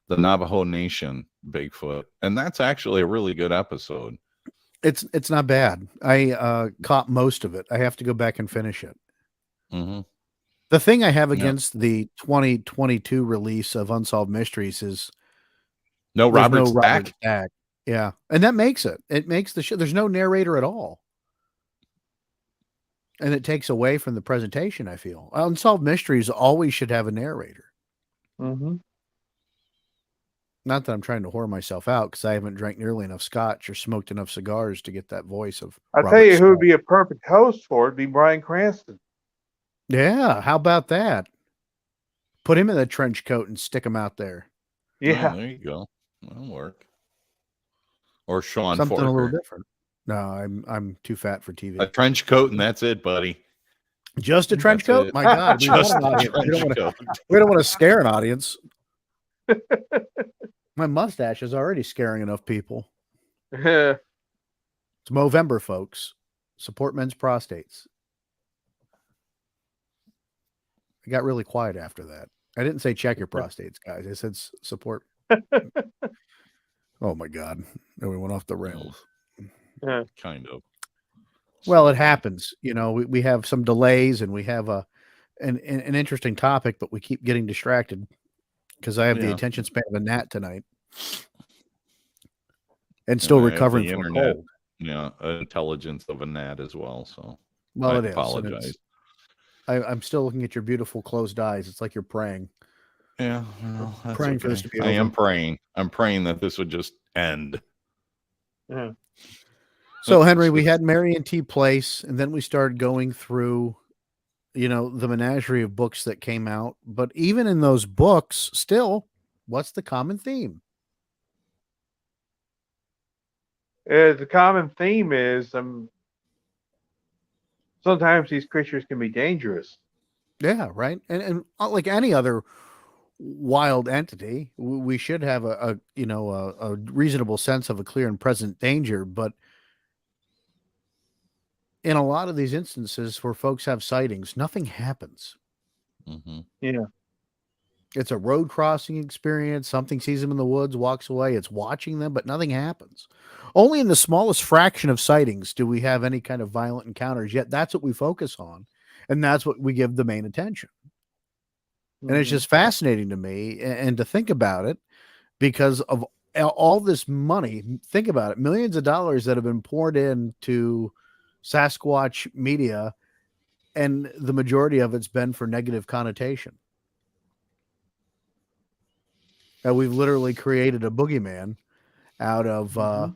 the Navajo Nation Bigfoot, and that's actually a really good episode. It's not bad. I caught most of it. I have to go back and finish it. The thing I have against the 2022 release of Unsolved Mysteries is no Robert Stack. Yeah, and that makes it. It makes the show. There's no narrator at all. And it takes away from the presentation, I feel. Unsolved Mysteries always should have a narrator. Not that I'm trying to whore myself out, because I haven't drank nearly enough scotch or smoked enough cigars to get that voice of I'll Robert tell you who Stack. would be a perfect host for it. Would be Bryan Cranston. Yeah, how about that? Put him in a trench coat and stick him out there. Yeah. There you go. That'll work. Or Sean Something Forker. a little different. No, I'm too fat for TV. A trench coat and that's it, buddy. Just a trench That's coat? it. My God, we, Just want an a audience. trench coat. We don't want to scare an audience. My mustache is already scaring enough people. It's Movember, folks. Support men's prostates. I got really quiet after that. I didn't say check your prostates, guys. I said support. Oh my God. Then we went off the rails. Kind of. Well, it happens. We have some delays and we have a an interesting topic, but we keep getting distracted because I have the attention span of a gnat tonight, and still recovering from a cold. Yeah, intelligence of a gnat as well. So, well, I it apologize. is. I'm still looking at your beautiful closed eyes. It's like you're praying. Yeah, well, that's praying for this to be I over. am praying. I'm praying that this would just end. Yeah. So, Henry, we had Marion T. Place, and then we started going through, the menagerie of books that came out. But even in those books, still, what's the common theme? The common theme is sometimes these creatures can be dangerous. Yeah, right. And like any other wild entity, we should have a reasonable sense of a clear and present danger. But in a lot of these instances where folks have sightings, nothing happens. Mm-hmm. Yeah. It's a road crossing experience. Something sees them in the woods, walks away. It's watching them, but nothing happens. Only in the smallest fraction of sightings do we have any kind of violent encounters. Yet that's what we focus on, and that's what we give the main attention. And it's just fascinating to me and to think about it because of all this money. Think about it. Millions of dollars that have been poured into Sasquatch media, and the majority of it's been for negative connotation. We've literally created a boogeyman out of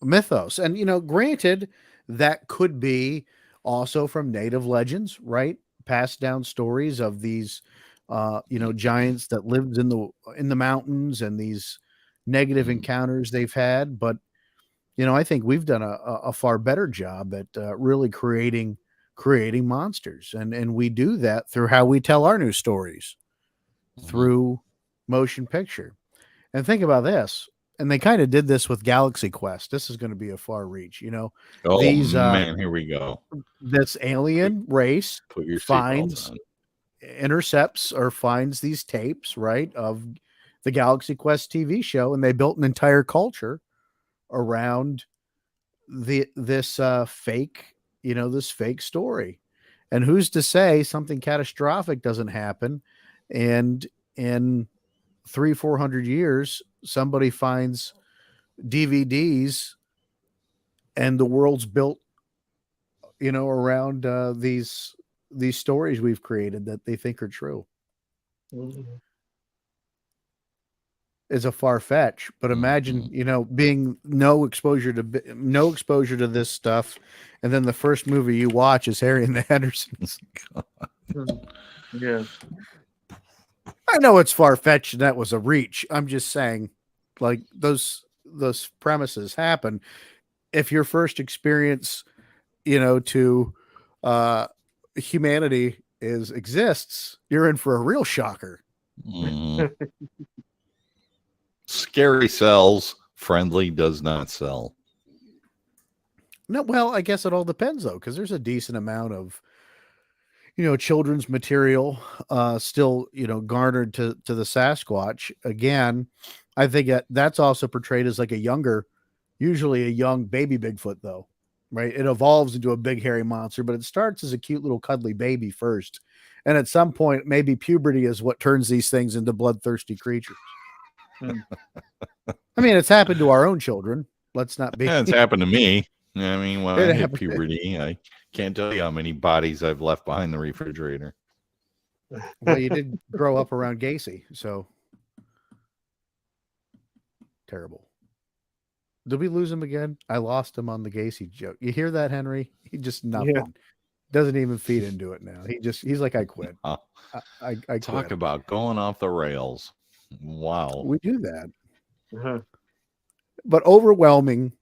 mythos. And, granted, that could be also from native legends, right? Passed down stories of these giants that lived in the mountains and these negative encounters they've had. But I think we've done a far better job at really creating monsters, and we do that through how we tell our news stories, through motion picture. And think about this, and they kind of did this with Galaxy Quest. This is going to be a far reach, these man, here we go. This alien race Put your seatbelts on. Intercepts or finds these tapes, right, of the Galaxy Quest TV show, and they built an entire culture around this fake story. And who's to say something catastrophic doesn't happen, and in 300-400 years somebody finds DVDs and the world's built around these stories we've created that they think are true. Is a far fetch, but imagine being no exposure to this stuff, and then the first movie you watch is Harry and the Hendersons. Yeah, I know it's far fetched and that was a reach. I'm just saying, like, those premises happen. If your first experience, to humanity exists, you're in for a real shocker. Scary sells, friendly does not sell. No, well, I guess it all depends though, because there's a decent amount of children's material still garnered to the Sasquatch. Again, I think that's also portrayed as like usually a young baby Bigfoot though, right? It evolves into a big hairy monster, but it starts as a cute little cuddly baby first, and at some point maybe puberty is what turns these things into bloodthirsty creatures. I mean, it's happened to our own children. Let's not be. Yeah, it's happened to me. I mean, when I hit puberty, I can't tell you how many bodies I've left behind the refrigerator. Well, you did grow up around Gacy, so terrible. Did we lose him again? I lost him on the Gacy joke. You hear that, Henry? He just nothing. Doesn't even feed into it now. He's like, I quit. I talk quit. About going off the rails. Wow. We do that. But overwhelmingly,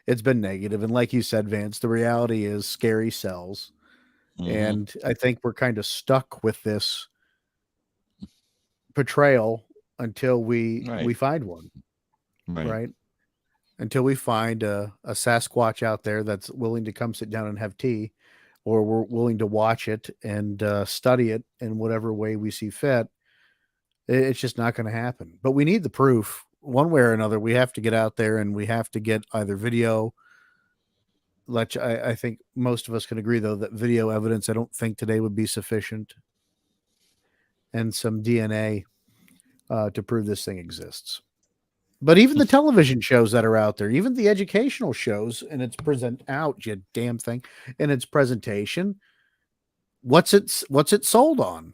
it's been negative. And like you said, Vance, the reality is scary sells. And I think we're kind of stuck with this portrayal until we find one. Right. Until we find a Sasquatch out there that's willing to come sit down and have tea, or we're willing to watch it and study it in whatever way we see fit. It's just not going to happen. But we need the proof one way or another. We have to get out there and we have to get either video I think most of us can agree, though, that video evidence, I don't think today would be sufficient, and some DNA to prove this thing exists. But even the television shows that are out there, even the educational shows, and its you damn thing, in its presentation, what's it sold on?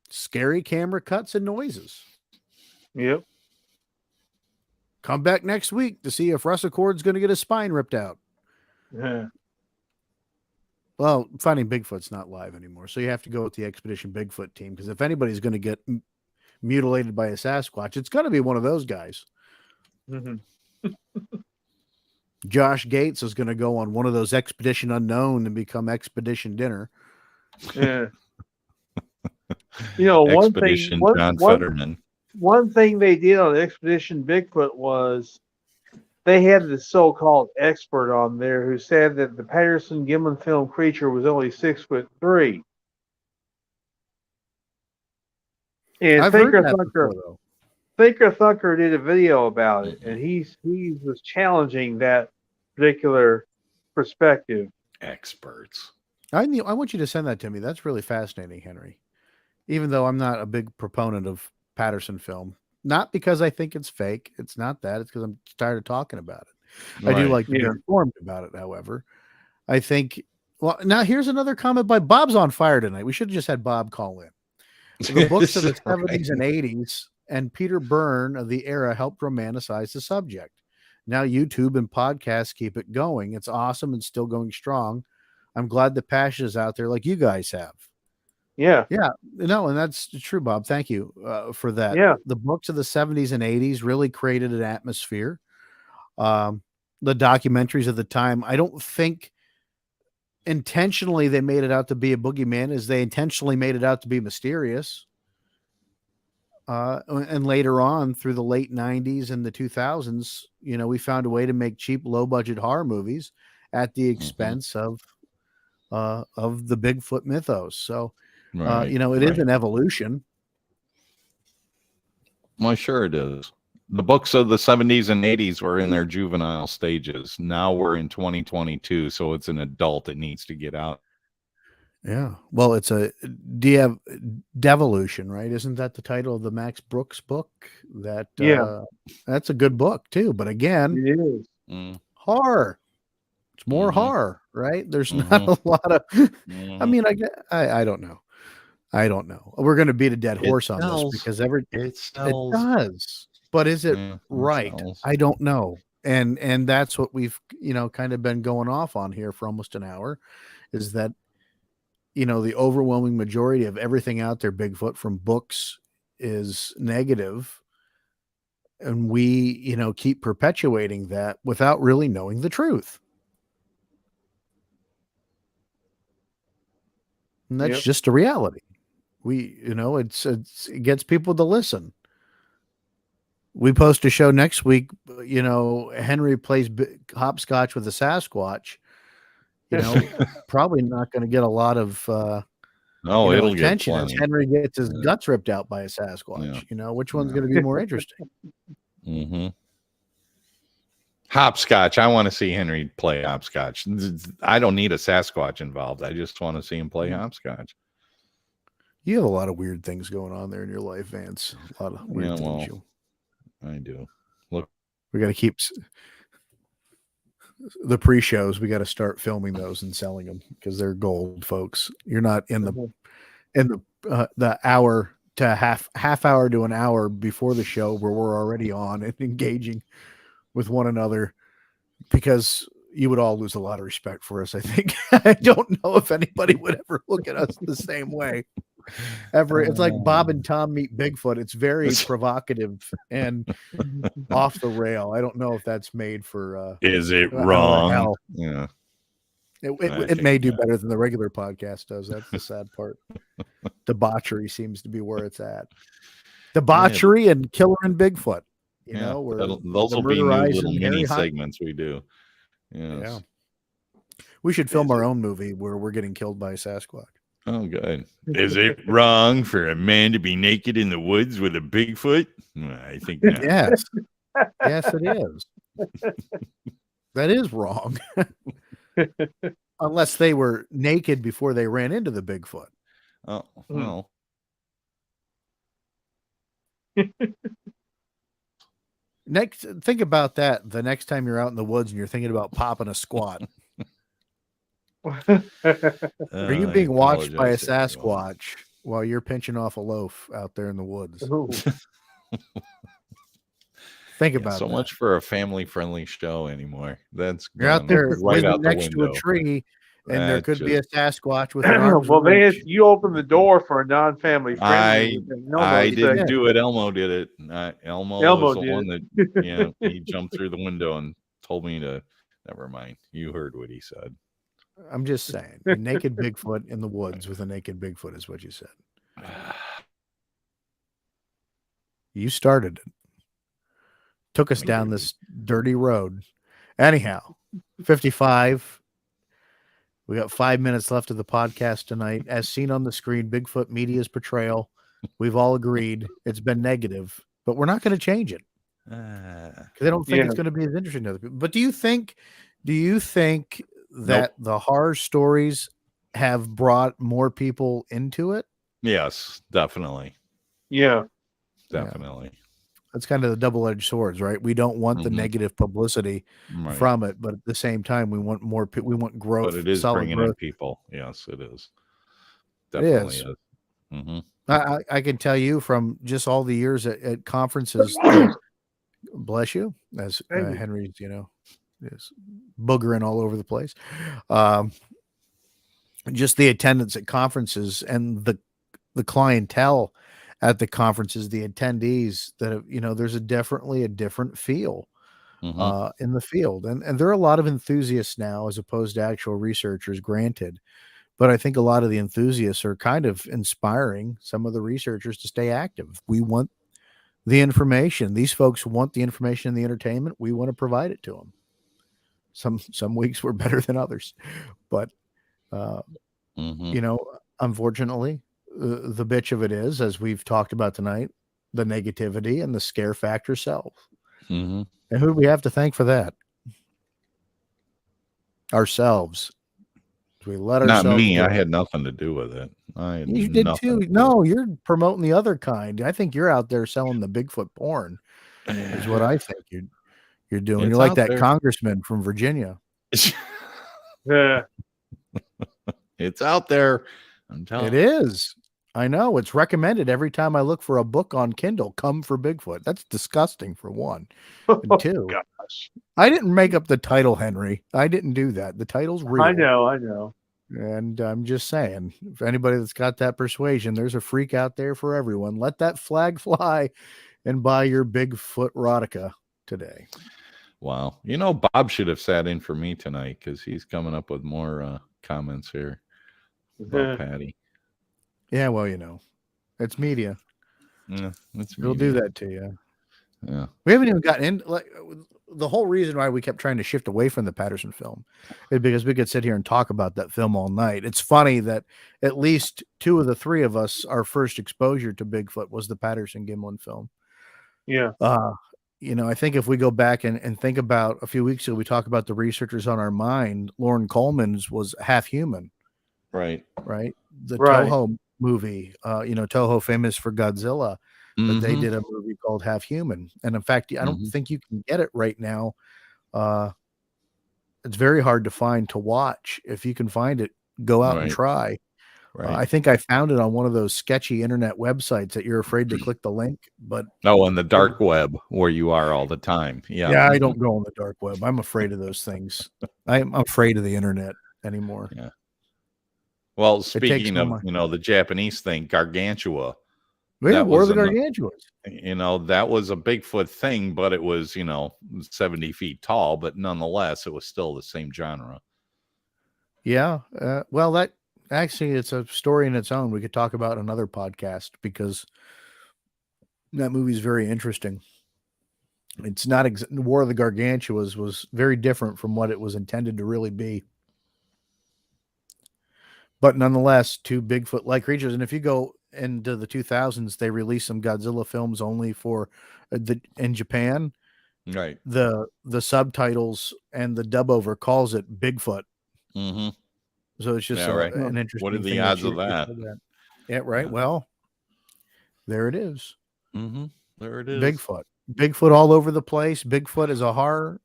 Scary camera cuts and noises. Yep. Come back next week to see if Russ Accord's going to get his spine ripped out. Yeah. Well, Finding Bigfoot's not live anymore, so you have to go with the Expedition Bigfoot team, because if anybody's going to get mutilated by a Sasquatch, it's going to be one of those guys. Mm-hmm. Josh Gates is going to go on one of those Expedition Unknown and become Expedition Dinner. Yeah. You know, Expedition John Fetterman. One thing they did on Expedition Bigfoot was they had the so-called expert on there who said that the Patterson-Gimlin film creature was only 6'3". And I've heard that before, though. Thinker Thunker did a video about it, and he was challenging that particular perspective. Experts. I want you to send that to me. That's really fascinating, Henry. Even though I'm not a big proponent of Patterson film, not because I think it's fake. It's not that. It's because I'm tired of talking about it. Right. I do like to be informed about it. However, I think. Well, now here's another comment by Bob's on fire tonight. We should have just had Bob call in. The books of the 70s and 80s and Peter Byrne of the era helped romanticize the subject. Now YouTube and podcasts keep it going. It's awesome and still going strong. I'm glad the passion is out there like you guys have. Yeah. Yeah. No, and that's true, Bob. Thank you for that. Yeah. The books of the 70s and 80s really created an atmosphere. The documentaries of the time, I don't think intentionally they made it out to be a boogeyman as they intentionally made it out to be mysterious. And later on through the late 90s and the 2000s, we found a way to make cheap, low budget horror movies at the expense of the Bigfoot mythos. So, it is an evolution. Well, sure it is. The books of the 70s and 80s were in their juvenile stages. Now we're in 2022, so it's an adult that needs to get out. Yeah. Well, it's a devolution, right? Isn't that the title of the Max Brooks book? That's a good book too. But again, it is horror. It's more horror, right? There's not a lot of. I mean, I don't know. I don't know. We're going to beat a dead horse on this because it does. But is it right? I don't know. And that's what we've, kind of been going off on here for almost an hour, is that, the overwhelming majority of everything out there, Bigfoot, from books is negative. And we, keep perpetuating that without really knowing the truth. And that's just a reality. We, it gets people to listen. We post a show next week. Henry plays hopscotch with a Sasquatch. Probably not going to get a lot of it'll attention get as Henry gets his guts ripped out by a Sasquatch. Yeah. Which one's going to be more interesting? Mm-hmm. Hopscotch. I want to see Henry play hopscotch. I don't need a Sasquatch involved. I just want to see him play hopscotch. You have a lot of weird things going on there in your life, Vance. A lot of weird things. I do. Look, we got to keep the pre-shows. We got to start filming those and selling them because they're gold, folks. You're not in the hour to half hour to an hour before the show where we're already on and engaging with one another, because you would all lose a lot of respect for us. I think. I don't know if anybody would ever look at us the same way. It's like Bob and Tom meet Bigfoot. It's very provocative and off the rail. I don't know if that's made for is it wrong? Yeah, it may do better than the regular podcast does. That's the sad part. Debauchery seems to be where it's at. Debauchery and Killer and Bigfoot. Where those will be new little mini segments we do. Yeah, we should film our own movie where we're getting killed by a Sasquatch. Oh, good. Is it wrong for a man to be naked in the woods with a Bigfoot? I think not. Yes. Yes, it is. That is wrong. Unless they were naked before they ran into the Bigfoot. Oh, well. Next, think about that the next time you're out in the woods and you're thinking about popping a squat. Are you being watched by a Sasquatch while you're pinching off a loaf out there in the woods? Think about so that. much for a family-friendly show anymore. That's You're out there right out next the to a window. tree, and there could be a Sasquatch with an arm's Well, reach. Vance, you opened the door for a non-family friendly. I didn't do it. Elmo did it. Elmo was the did one that, he jumped through the window and told me to. Never mind. You heard what he said. I'm just saying, a naked Bigfoot in the woods with a naked Bigfoot is what you said. You started it. Took us down this dirty road. Anyhow, 55. We got 5 minutes left of the podcast tonight. As seen on the screen, Bigfoot media's portrayal. We've all agreed it's been negative, but we're not going to change it because I don't think it's going to be as interesting to other people. But do you think that the horror stories have brought more people into it? Yes, definitely. Yeah, definitely. That's kind of the double-edged swords, right? We don't want the negative publicity from it, but at the same time, we want more. We want growth. But it is bringing in people. Yes, it is. Definitely is. Mm-hmm. I can tell you from just all the years at conferences. Bless you, as Henry's, is boogering all over the place. Just the attendance at conferences and the clientele at the conferences, the attendees that there's definitely a different feel in the field, and there are a lot of enthusiasts now as opposed to actual researchers, granted, but I think a lot of the enthusiasts are kind of inspiring some of the researchers to stay active. We want the information. These folks want the information and the entertainment. We want to provide it to them. Some weeks were better than others, but unfortunately, the bitch of it is, as we've talked about tonight, the negativity and the scare factor self. And who do we have to thank for that? Ourselves. We let ourselves. Not me. go. I had nothing to do with it. You did too. No, you're promoting the other kind. I think you're out there selling the Bigfoot porn. Is what I think you're doing. You're like that congressman from Virginia. Yeah. It's out there. I'm telling It is. I know. It's recommended every time I look for a book on Kindle. Come for Bigfoot. That's disgusting, for one. And two, gosh. I didn't make up the title, Henry. I didn't do that. The title's real. I know. And I'm just saying, if anybody that's got that persuasion, there's a freak out there for everyone. Let that flag fly and buy your Bigfoot erotica today. Wow. Bob should have sat in for me tonight because he's coming up with more comments here about Patty. Yeah, well, it's media. Yeah, It'll do that to you. Yeah. We haven't even gotten in. The whole reason why we kept trying to shift away from the Patterson film is because we could sit here and talk about that film all night. It's funny that at least two of the three of us, our first exposure to Bigfoot was the Patterson Gimlin film. Yeah. I think if we go back and think about a few weeks ago, we talked about the researchers on our mind. Lauren Coleman's was Half Human. Right. The Toho movie, Toho famous for Godzilla, but they did a movie called Half Human. And in fact, I don't think you can get it right now. It's very hard to find to watch. If you can find it, go out and try. I think I found it on one of those sketchy internet websites that you're afraid to click the link. But on the dark web where you are all the time. Yeah, I don't go on the dark web. I'm afraid of those things. I'm afraid of the internet anymore. Yeah. Well, speaking of the Japanese thing, Gargantua. Yeah, what are the Gargantuas? That was a Bigfoot thing, but it was 70 feet tall. But nonetheless, it was still the same genre. Yeah. Well, that. Actually, it's a story in its own. We could talk about another podcast because that movie is very interesting. It's not War of the Gargantuas was very different from what it was intended to really be. But nonetheless, two Bigfoot-like creatures. And if you go into the 2000s, they released some Godzilla films only for in Japan. Right. the subtitles and the dub over calls it Bigfoot. Mm-hmm. So it's just right. an interesting. What are the thing odds of you that? said that. Yeah, right. Well, there it is. Mm-hmm. There it is. Bigfoot all over the place. Bigfoot is a horror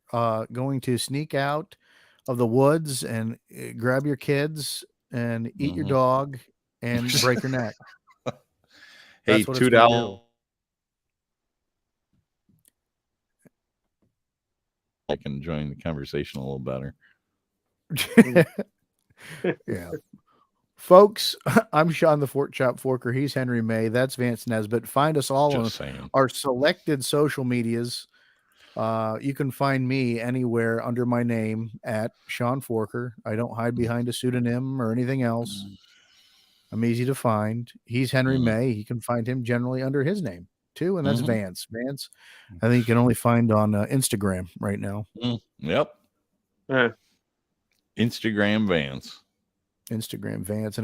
going to sneak out of the woods and grab your kids and eat your dog and break your neck. Hey, That's what it's gonna do. I can join the conversation a little better. Yeah. Folks, I'm Sean the Fort Chop Forker. He's Henry May. That's Vance Nesbitt. Find us all on our selected social medias. You can find me anywhere under my name at Sean Forker. I don't hide behind a pseudonym or anything else. I'm easy to find. He's Henry May. You can find him generally under his name too, and that's Vance. Vance, I think you can only find on Instagram right now. Yep. Instagram Vance. And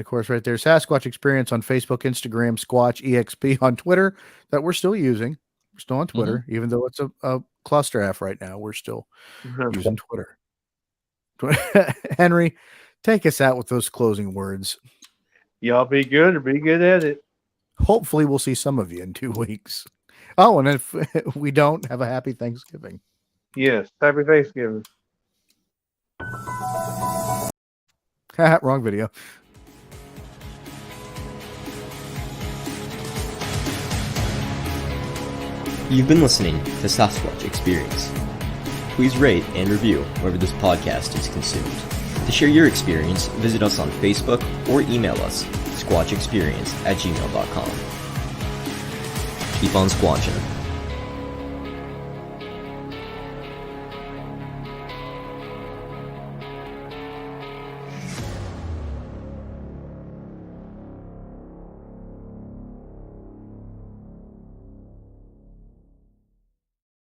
of course right there, Sasquatch Experience on Facebook, Instagram, Squatch EXP on Twitter that we're still using. We're still on Twitter, even though it's a cluster F right now. We're still using Twitter. Henry, take us out with those closing words. Y'all be good or be good at it. Hopefully we'll see some of you in 2 weeks. Oh, and if we don't, have a happy Thanksgiving. Yes, happy Thanksgiving. Wrong video. You've been listening to Sasquatch Experience. Please rate and review wherever this podcast is consumed. To share your experience, visit us on Facebook or email us, squatchexperience@gmail.com. Keep on squatching.